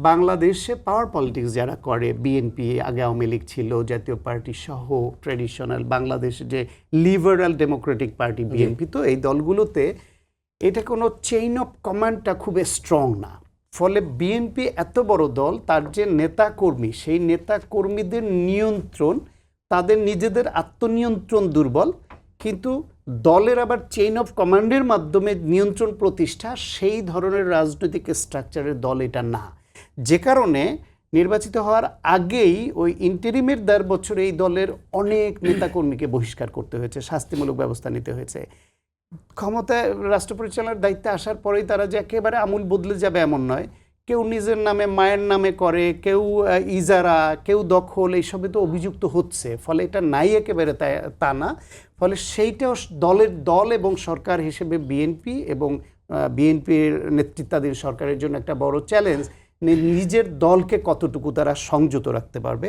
বাংলাদেশে পাওয়ার পলিটিক্স যারা করে, বিএনপি, আগে আওয়ামী লীগ ছিল, জাতীয় পার্টি সহ ট্রেডিশনাল বাংলাদেশে যে লিবারাল ডেমোক্রেটিক পার্টি বিএনপি, তো এই দলগুলোতে এটা কোনো চেইন অফ কমান্ডটা খুব স্ট্রং না। ফলে বিএনপি এত বড় দল, তার যে নেতা কর্মী, সেই নেতা কর্মীদের নিয়ন্ত্রণ, তাদের নিজেদের আত্মনিয়ন্ত্রণ দুর্বল, কিন্তু দলের আবার চেইন অফ কমান্ডের মাধ্যমে নিয়ন্ত্রণ প্রতিষ্ঠা, সেই ধরনের রাজনৈতিক স্ট্রাকচারের দল এটা না। যে কারণে নির্বাচিত হওয়ার আগেই ওই ইন্টারিমের ১.৫ বছরে এই দলের অনেক নেতাকর্মীকে বহিষ্কার করতে হয়েছে, শাস্তিমূলক ব্যবস্থা নিতে হয়েছে। ক্ষমতায় রাষ্ট্র পরিচালনার দায়িত্বে আসার পরেই তারা যে একেবারে আমূল বদলে যাবে এমন নয়। কেউ নিজের নামে, মায়ের নামে করে, কেউ ইজারা, কেউ দখল, এইসবে তো অভিযুক্ত হচ্ছে। ফলে এটা নাই একেবারে তা না। ফলে সেইটাও দল এবং সরকার হিসেবে বিএনপি এবং বিএনপির নেতৃত্বাধীন সরকারের জন্য একটা বড় চ্যালেঞ্জ, নিজের দলকে কতটুকু তারা সংযত রাখতে পারবে।